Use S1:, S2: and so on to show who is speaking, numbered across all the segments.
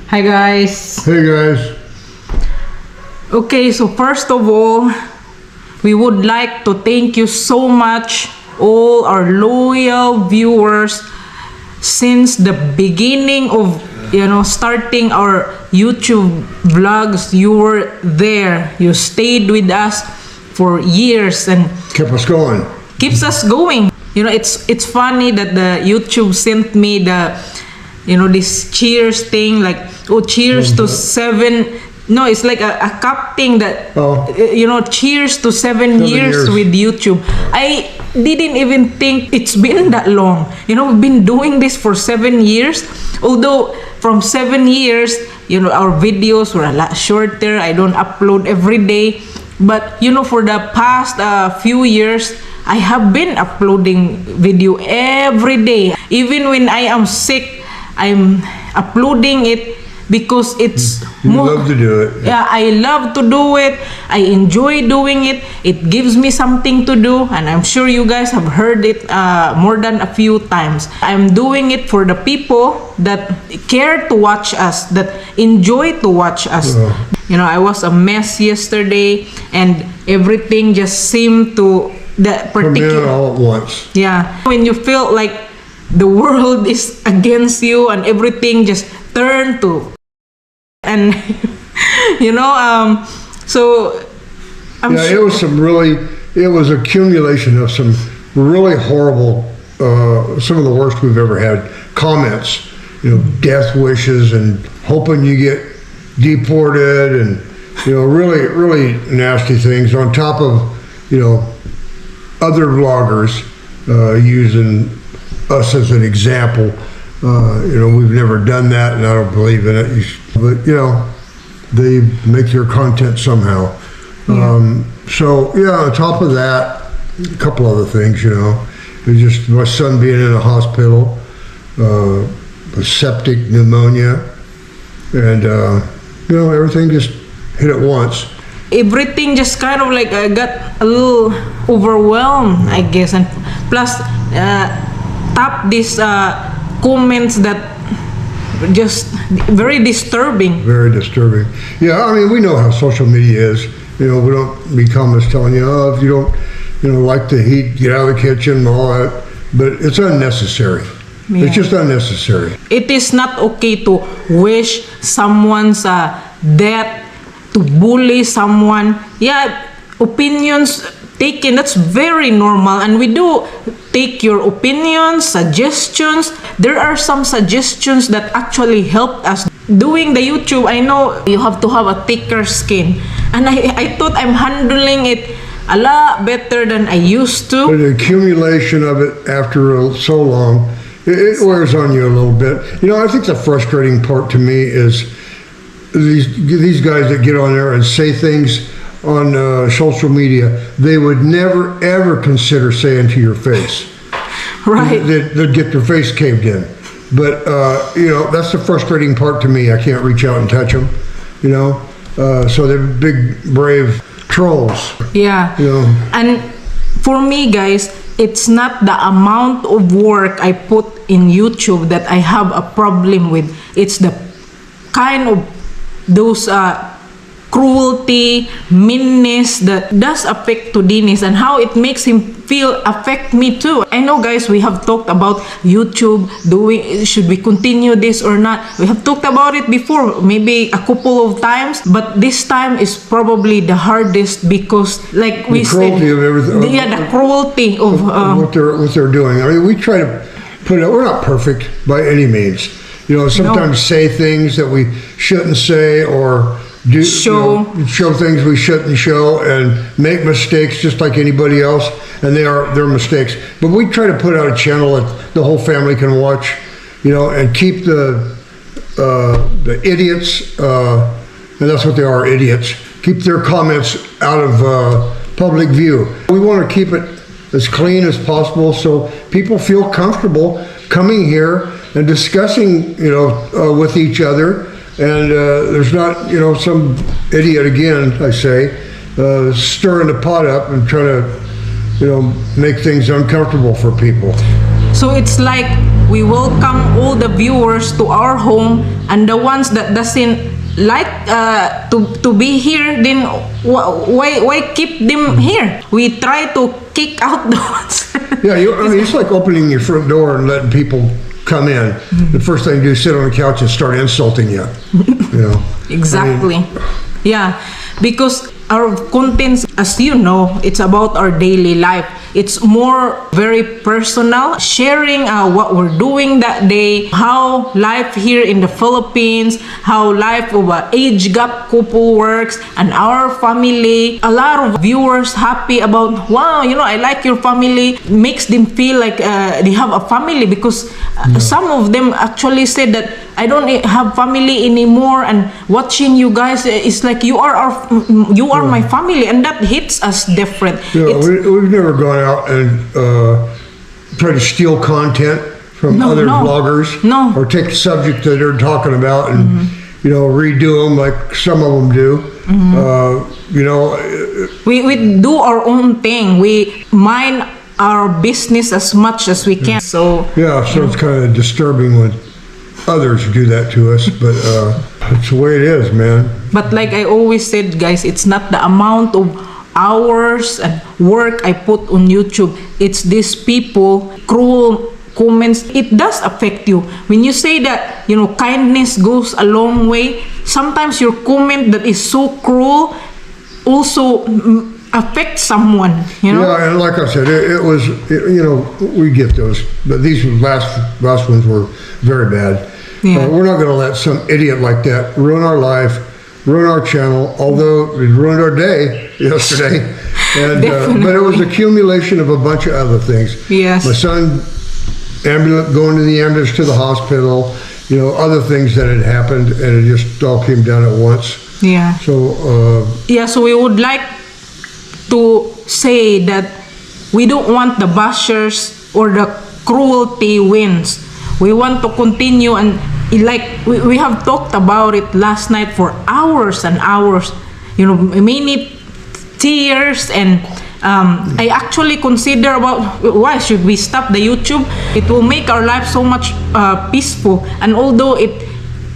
S1: Hi guys.
S2: Hey guys.
S1: Okay, so first of all, we would like to thank you so much, all our loyal viewers, since the beginning of starting our YouTube vlogs. You were there. You stayed with us for years and
S2: Kept us going.
S1: keeps us going. It's funny that the YouTube sent me the this cheers thing, like, oh, cheers to 7. No, it's like a cup thing that cheers to 7 years with YouTube. I didn't even think it's been that long. We've been doing this for 7 years. Although from 7 years, our videos were a lot shorter. I don't upload every day. But for the past few years, I have been uploading video every day. Even when I am sick, I'm uploading it because it's
S2: You love to do it.
S1: Yeah, I love to do it. I enjoy doing it. It gives me something to do, and I'm sure you guys have heard it more than a few times. I'm doing it for the people that care to watch us, that enjoy to watch us. I was a mess yesterday, and everything just seemed to that particular.
S2: Come in all at once.
S1: Yeah, when you feel like the world is against you and everything just turned to, and so I'm
S2: It was accumulation of some really horrible, some of the worst we've ever had comments, death wishes and hoping you get deported, and really nasty things on top of other vloggers using us as an example. We've never done that, and I don't believe in it. But they make their content somehow. So on top of that, a couple other things. It was just my son being in a hospital, septic pneumonia, and everything just hit at once.
S1: Everything just kind of like got a little overwhelmed, I guess, and plus top these comments that just very disturbing.
S2: Very disturbing. Yeah, I mean, we know how social media is. We don't be comments telling you, oh, if you don't, like the heat, get out of the kitchen and all that. But it's unnecessary. Yeah. It's just unnecessary.
S1: It is not okay to wish someone's death, to bully someone. Yeah, opinions taken, that's very normal, and we do take your opinions, suggestions. There are some suggestions that actually helped us doing the YouTube. I know you have to have a thicker skin, and I thought I'm handling it a lot better than I used to.
S2: But the accumulation of it after so long, it wears on you a little bit. I think the frustrating part to me is these guys that get on there and say things on social media they would never ever consider saying to your face.
S1: Right.
S2: They'd get their face caved in. But that's the frustrating part to me. I can't reach out and touch them. So they're big brave trolls.
S1: Yeah. And for me, guys, it's not the amount of work I put in YouTube that I have a problem with. It's the kind of those cruelty, meanness that does affect to Dennis, and how it makes him feel affect me too. I know, guys, we have talked about YouTube should we continue this or not. We have talked about it before, maybe a couple of times, but this time is probably the hardest because, like we said,
S2: the cruelty of everything.
S1: The cruelty of
S2: what they're doing. I mean, we try to put it. We're not perfect by any means. Sometimes say things that we shouldn't say, or show things we shouldn't show, and make mistakes just like anybody else, and they're mistakes. But we try to put out a channel that the whole family can watch, and keep the idiots, and that's what they are, idiots. Keep their comments out of public view. We want to keep it as clean as possible so people feel comfortable coming here and discussing, with each other. And there's not, some idiot, again, I say, stirring the pot up and trying to, make things uncomfortable for people.
S1: So it's like we welcome all the viewers to our home, and the ones that doesn't like to be here, then why keep them here? We try to kick out the ones.
S2: Yeah, I mean, it's like opening your front door and letting people come in. The first thing you do is sit on the couch and start insulting you. You know.
S1: Exactly. Yeah, because our contents, as you know, it's about our daily life. It's more very personal, sharing what we're doing that day, how life here in the Philippines, how life of an age gap couple works, and our family. A lot of viewers happy about, wow, I like your family. Makes them feel like they have a family, because some of them actually said that I don't have family anymore, and watching you guys is like you are my family, and that hits us different.
S2: Yeah, we've never gone out and try to steal content from other bloggers, or take a subject that they're talking about and redo them like some of them do.
S1: We do our own thing. We mind our business as much as we can. So
S2: it's kind of disturbing when others do that to us, but it's the way it is, man.
S1: But like I always said, guys, it's not the amount of hours and work I put on YouTube. It's these people, cruel comments. It does affect you. When you say that, kindness goes a long way, sometimes your comment that is so cruel also affects someone,
S2: Yeah, and like I said, it was, we get those, but these last ones were very bad.
S1: Yeah.
S2: We're not going to let some idiot like that ruin our life, ruin our channel, although it ruined our day yesterday. And but it was accumulation of a bunch of other things.
S1: Yes.
S2: My son going to the ambulance to the hospital, other things that had happened, and it just all came down at once.
S1: Yeah.
S2: So
S1: so we would like to say that we don't want the bashers or the cruelty wins. We want to continue, and like we have talked about it last night for hours and hours, many tears, and I actually consider about why should we stop the YouTube. It will make our life so much peaceful, and although it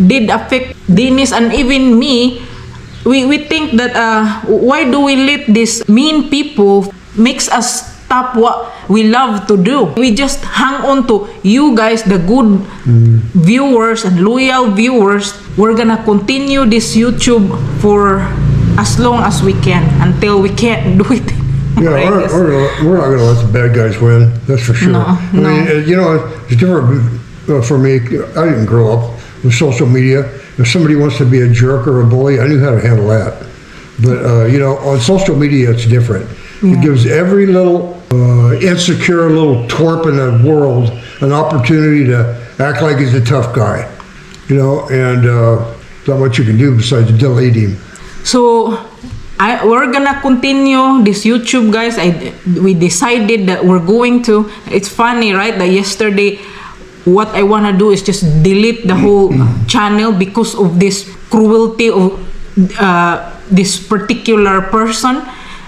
S1: did affect Dennis and even me, we think that why do we let these mean people makes us stop what we love to do? We just hang on to you guys, the good viewers and loyal viewers. We're gonna continue this YouTube for as long as we can until we can't do it.
S2: Yeah, we're not gonna let the bad guys win. That's for sure.
S1: No.
S2: I mean, it's different for me. I didn't grow up with social media. If somebody wants to be a jerk or a bully, I knew how to handle that. But on social media, it's different. It gives every little insecure little twerp in the world an opportunity to act like he's a tough guy, and not much you can do besides delete him.
S1: So we're gonna continue this YouTube, guys. We decided that we're going to. It's funny, right? That yesterday, what I wanna do is just delete the whole channel because of this cruelty of this particular person.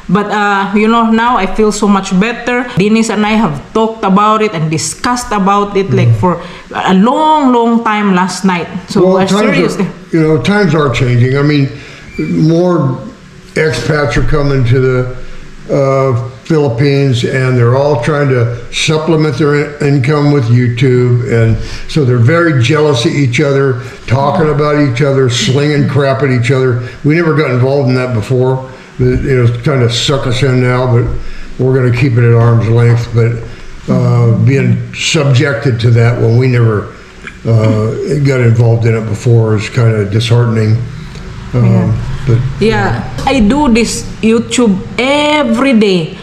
S1: But now I feel so much better. Dennis and I have talked about it and discussed about it like for a long time last night. So seriously,
S2: times are changing. I mean, more expats are coming to the Philippines, and they're all trying to supplement their income with YouTube, and so they're very jealous of each other, talking about each other, slinging crap at each other. We never got involved in that before. It's kind of suck us in now, but we're going to keep it at arm's length. But being subjected to that when we never got involved in it before is kind of disheartening. But
S1: I do this YouTube every day.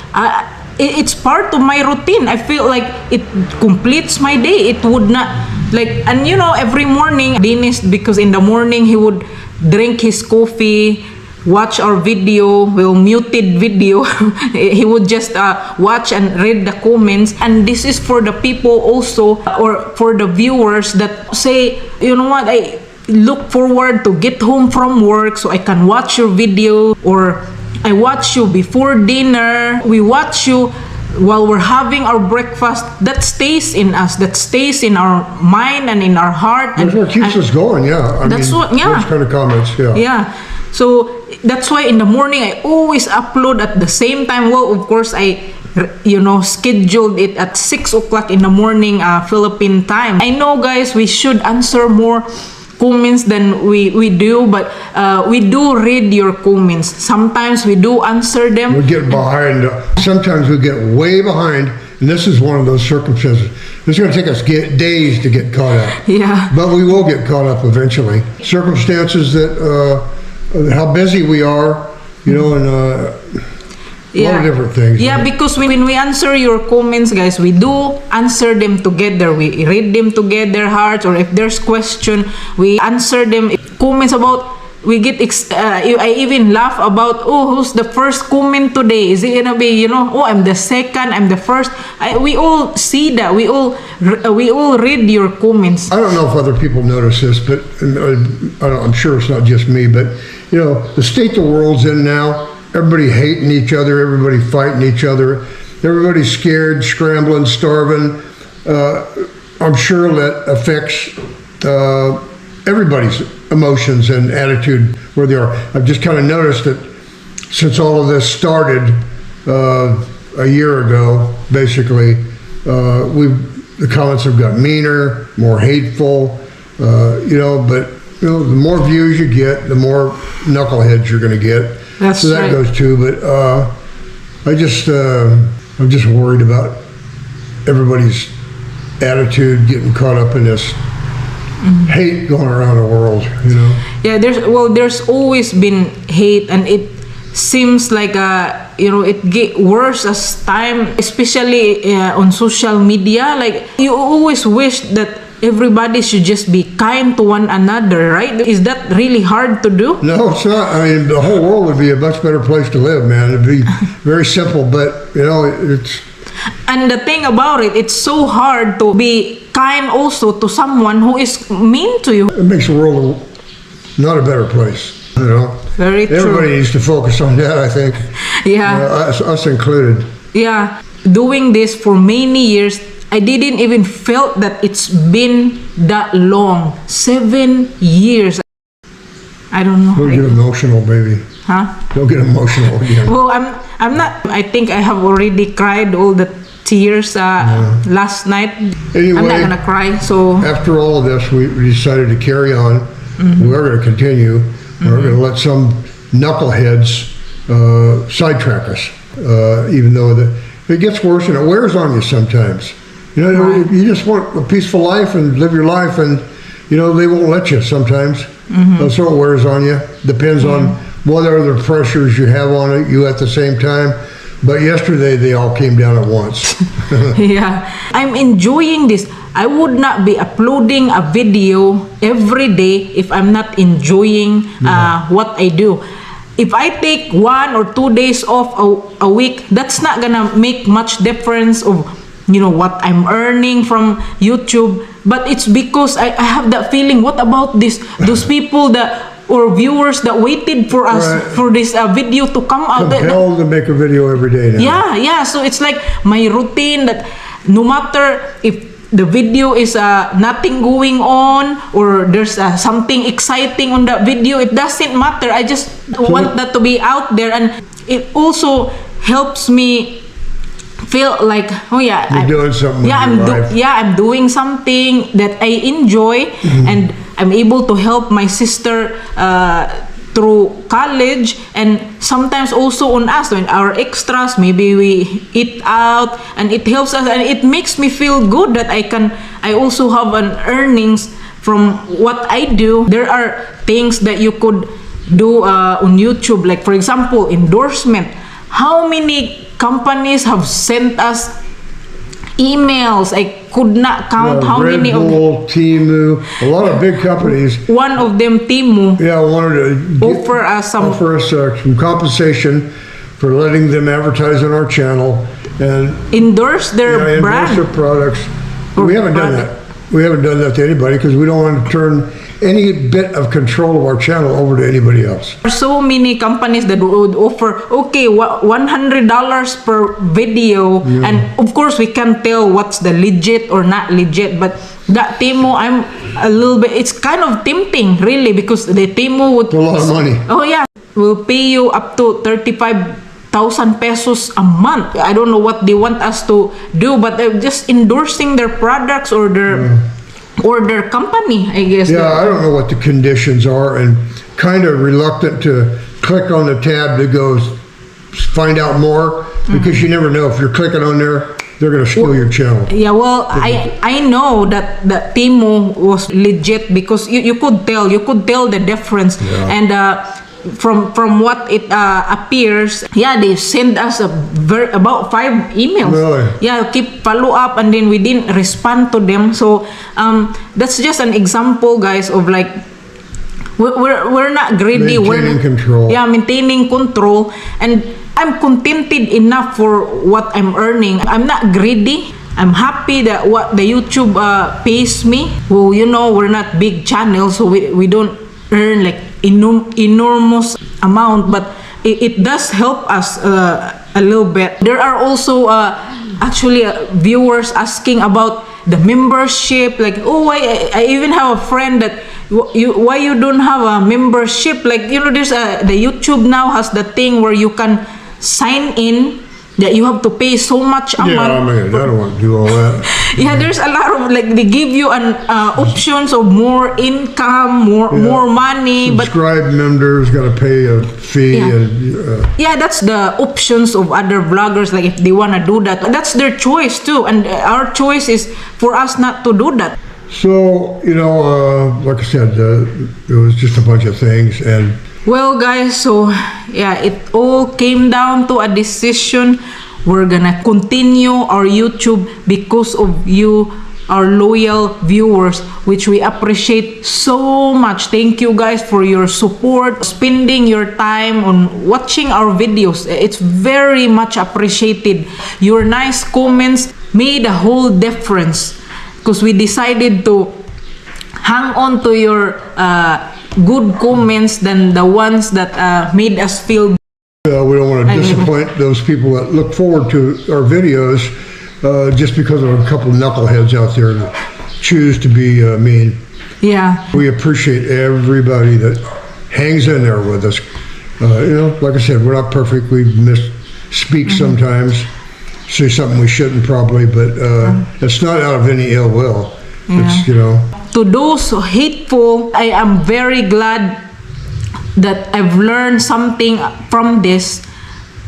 S1: It's part of my routine. I feel like it completes my day. It would not and every morning, Dennis, because in the morning he would drink his coffee, watch our video, muted video. He would just watch and read the comments. And this is for the people also, or for the viewers that say, what, I look forward to get home from work so I can watch your video, or I watch you before dinner. We watch you while we're having our breakfast, that stays in us, that stays in our mind and in our heart.
S2: That's what keeps us going, yeah.
S1: Those
S2: kind of comments, yeah.
S1: Yeah. So that's why in the morning I always upload at the same time. Well, of course, I scheduled it at 6 o'clock in the morning, Philippine time. I know, guys, we should answer more comments than we do, but we do read your comments. Sometimes we do answer them.
S2: We get behind. Sometimes we get way behind, and this is one of those circumstances. It's going to take us days to get caught up.
S1: Yeah.
S2: But we will get caught up eventually. Circumstances that, how busy we are, and a lot of different things.
S1: Yeah, because when we answer your comments, guys, we do answer them together. We read them together, hearts, or if there's question, we answer them. If comments about, we get, I even laugh about, who's the first comment today? Is it gonna be, I'm the second, I'm the first? We all see that. We all read your comments.
S2: I don't know if other people notice this, but I'm sure it's not just me, but, the state the world's in now, everybody hating each other, everybody fighting each other, everybody's scared, scrambling, starving. I'm sure that affects everybody's emotions and attitude where they are. I've just kind of noticed that since all of this started a year ago, basically, the comments have got meaner, more hateful, but the more views you get, the more knuckleheads you're going to get.
S1: That's
S2: so that
S1: right.
S2: goes too, but I'm just worried about everybody's attitude getting caught up in this hate going around the world,
S1: Yeah, there's always been hate, and it seems like it get worse as time, especially on social media. Like, you always wish that everybody should just be kind to one another, right? Is that really hard to do?
S2: No, it's not. I mean, the whole world would be a much better place to live, man. It'd be very simple, but it's.
S1: And the thing about it, it's so hard to be kind also to someone who is mean to you.
S2: It makes the world not a better place,
S1: Very true.
S2: Everybody needs to focus on that, I think.
S1: Yeah.
S2: Us included.
S1: Yeah. Doing this for many years, I didn't even felt that it's been that long. 7 years. I don't know.
S2: Don't get emotional, baby.
S1: Huh?
S2: Don't get emotional again.
S1: Well, I'm not. I think I have already cried all the tears last night.
S2: Anyway,
S1: I'm not gonna cry. So
S2: after all of this, we decided to carry on. We're going to continue. We're going to let some knuckleheads sidetrack us, even though it gets worse and it wears on you sometimes.
S1: Right.
S2: You just want a peaceful life and live your life, and they won't let you sometimes. So it wears on you. Depends on what other pressures you have on you at the same time. But yesterday they all came down at once.
S1: Yeah, I'm enjoying this. I would not be uploading a video every day if I'm not enjoying what I do. If I take 1 or 2 days off a week, that's not gonna make much difference of what I'm earning from YouTube. But it's because I have that feeling. What about those people or viewers that waited for us for this video to come out?
S2: Compelled to make a video every day now.
S1: Yeah. So it's like my routine that no matter if the video is nothing going on or there's something exciting on that video, it doesn't matter. I just want that to be out there, and it also helps me feel like,
S2: you're doing something.
S1: I'm doing something that I enjoy, and I'm able to help my sister through college, and sometimes also on us when our extras, maybe we eat out, and it helps us, and it makes me feel good that I also have an earnings from what I do. There are things that you could do on YouTube, like for example endorsement. How many companies have sent us emails? I could not count how
S2: Red
S1: many
S2: Bull, Temu, a lot of big companies.
S1: One of them, Temu,
S2: wanted to
S1: offer us some
S2: compensation for letting them advertise on our channel and
S1: endorse their brand.
S2: Endorse their products. We haven't done that. We haven't done that to anybody because we don't want to turn any bit of control of our channel over to anybody else.
S1: There are so many companies that would offer, okay, $100 per video, and of course we can't tell what's the legit or not legit, but that Temu, I'm a little bit, it's kind of tempting really, because the Temu would...
S2: It's a lot of money.
S1: Oh yeah, will pay you up to 35,000 pesos a month. I don't know what they want us to do, but they're just endorsing their products or their company, I guess.
S2: Yeah, I don't know what the conditions are, and kind of reluctant to click on the tab that goes find out more, because you never know if you're clicking on there, they're going to steal your channel.
S1: Yeah, well, I know that Temu was legit, because you could tell the difference.
S2: Yeah.
S1: And from what it appears, yeah, they send us about 5 emails.
S2: Really?
S1: Yeah, keep follow up, and then we didn't respond to them. So that's just an example, guys, of like we're not greedy.
S2: Maintaining control.
S1: Yeah, maintaining control, and I'm contented enough for what I'm earning. I'm not greedy. I'm happy that what the YouTube pays me. Well, you know, we're not big channels, so we don't earn like enormous amount, but it does help us a little bit. There are also actually viewers asking about the membership, like, oh, I even have a friend that why you don't have a membership, like, you know, there's the YouTube now has the thing where you can sign in, that you have to pay so much a
S2: Yeah,
S1: month.
S2: I mean, I don't want to do all that.
S1: Yeah, there's a lot of, like, they give you an options of more income, more money, but
S2: Subscribe members got to pay a fee,
S1: Yeah.
S2: and
S1: yeah, that's the options of other vloggers. Like, if they want to do that, that's their choice too, and our choice is for us not to do that.
S2: so, you know, like I said, it was just a bunch of things, and
S1: Well, guys, so yeah, it all came down to a decision. We're gonna continue our YouTube because of you, our loyal viewers, which we appreciate so much. Thank you guys for your support, spending your time on watching our videos. It's very much appreciated. Your nice comments made a whole difference, because we decided to hang on to your good comments than the ones that made us feel.
S2: we don't want to disappoint those people that look forward to our videos just because of a couple knuckleheads out there that choose to be mean.
S1: Yeah.
S2: We appreciate everybody that hangs in there with us. You know, like I said, we're not perfect. We misspeak sometimes, say something we shouldn't probably, but it's not out of any ill will. It's, you know.
S1: To those hateful, I am very glad that I've learned something from this,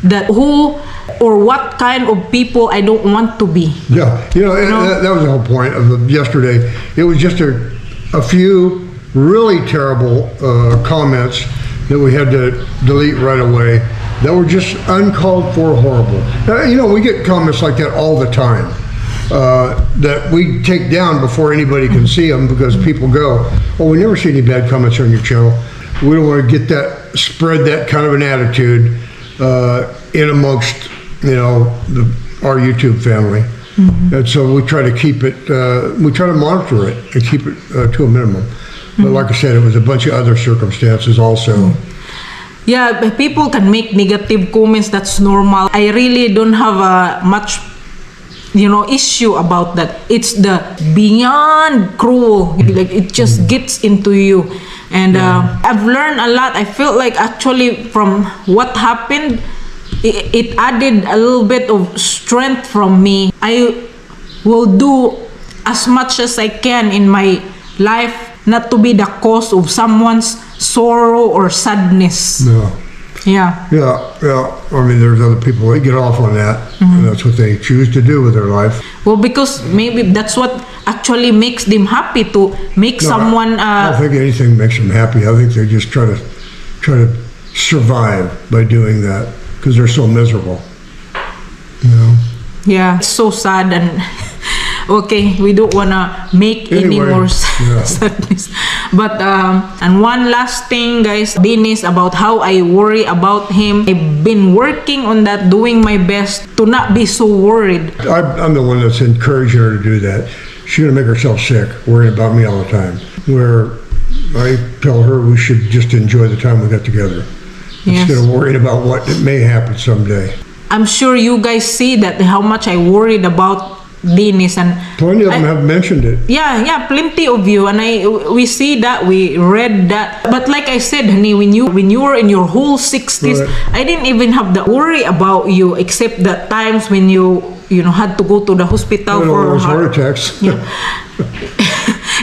S1: that who or what kind of people I don't want to be.
S2: Yeah, you know, and that was the whole point of yesterday. It was just a few really terrible comments that we had to delete right away that were just uncalled for, horrible. You know, we get comments like that all the time. That we take down before anybody can see them, because people go, oh, we never see any bad comments on your channel. We don't want to get that, spread that kind of an attitude in amongst, you know, our YouTube family. And so we try to keep it, we try to monitor it and keep it to a minimum. But like I said, it was a bunch of other circumstances also.
S1: Yeah, but people can make negative comments, that's normal. I really don't have much, you know, issue about that. It's the beyond cruel, like it just gets into you. And I've learned a lot. I feel like actually from what happened, it added a little bit of strength from me. I will do as much as I can in my life not to be the cause of someone's sorrow or sadness.
S2: No.
S1: Yeah.
S2: Yeah. I mean, there's other people that get off on that. And that's what they choose to do with their life.
S1: Well, because maybe that's what actually makes them happy, to make someone.
S2: I don't think anything makes them happy. I think they just try to survive by doing that, because they're so miserable. You know.
S1: Yeah, it's so sad, and okay, we don't wanna make any
S2: Anyway,
S1: more
S2: yeah.
S1: sadness. But and one last thing, guys, Dennis, about how I worry about him. I've been working on that, doing my best to not be so worried.
S2: I'm the one that's encouraging her to do that. She's gonna make herself sick, worrying about me all the time. Where, I tell her we should just enjoy the time we got together
S1: Yes.
S2: instead of worrying about what may happen someday.
S1: I'm sure you guys see that how much I worried about Dennis, and
S2: Plenty of them have mentioned it.
S1: yeah, plenty of you, and we see that, we read that. But like I said, honey, when you were in your whole 60s,
S2: Right.
S1: I didn't even have the worry about you, except the times when you had to go to the hospital
S2: You know,
S1: for
S2: those heart attacks.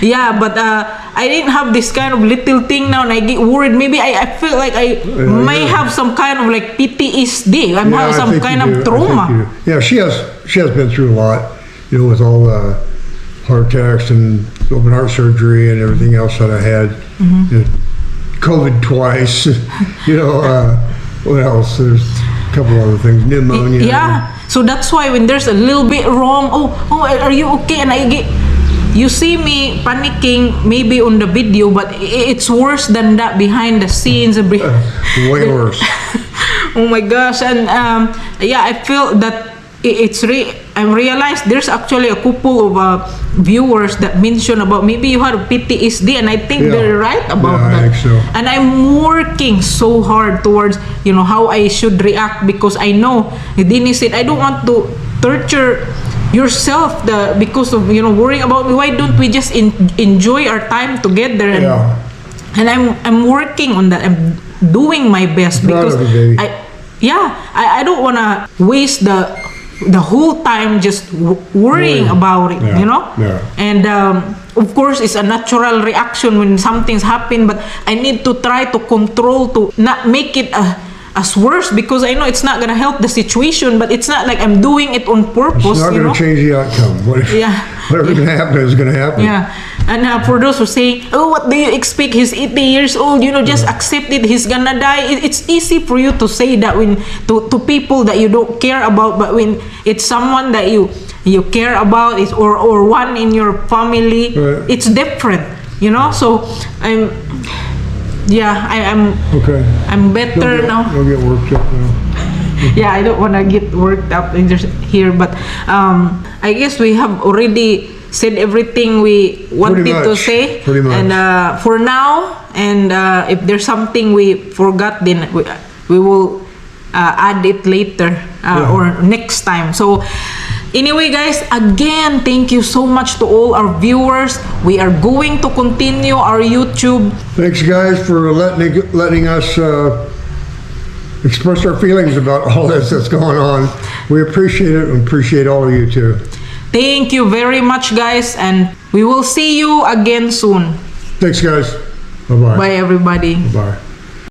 S1: Yeah, but I didn't have this kind of little thing now, and I get worried. Maybe I feel like I may have some kind of like PTSD. I'm
S2: Yeah,
S1: having
S2: I
S1: some
S2: think
S1: kind
S2: you do.
S1: of
S2: I
S1: trauma.
S2: think you do. Yeah, she has been through a lot, with all the heart attacks and open heart surgery and everything else that I had. COVID twice. What else? There's a couple other things. Pneumonia.
S1: Yeah, so that's why when there's a little bit wrong, oh, are you okay? And you see me panicking maybe on the video, but it's worse than that behind the scenes.
S2: Way worse.
S1: Oh my gosh. And yeah, I feel that I realized there's actually a couple of viewers that mention about maybe you had PTSD, and I think
S2: Yeah.
S1: they're right about
S2: Yeah, I
S1: that.
S2: think so.
S1: And I'm working so hard towards how I should react, because I know Dennis said I don't want to torture yourself because of worrying about me. Why don't we just enjoy our time together? And
S2: Yeah.
S1: and I'm working on that. I'm doing my best,
S2: Proud
S1: because
S2: of you, baby.
S1: I don't want to waste the whole time just worrying about it,
S2: Yeah. Yeah.
S1: And of course it's a natural reaction when something's happened, but I need to try to control, to not make it as worse, because I know it's not gonna help the situation, but it's not like I'm doing it on purpose.
S2: It's not going to change the outcome. Whatever's going to happen is going to happen.
S1: Yeah, and for those who say, "Oh, what do you expect? He's 80 years old. Just accept it. He's gonna die." It's easy for you to say that when to people that you don't care about, but when it's someone that you care about, or one in your family,
S2: Right.
S1: it's different. So I'm
S2: Okay.
S1: I'm better now.
S2: Don't get worked up now.
S1: Yeah, I don't want to get worked up in here, but I guess we have already said everything we wanted to say.
S2: Pretty much.
S1: And for now, and if there's something we forgot, then we will add it later or next time. So anyway, guys, again, thank you so much to all our viewers. We are going to continue our YouTube.
S2: Thanks, guys, for letting us express our feelings about all this that's going on. We appreciate it, and appreciate all of you too.
S1: Thank you very much, guys, and we will see you again soon.
S2: Thanks, guys. Bye-bye.
S1: Bye, everybody.
S2: Bye.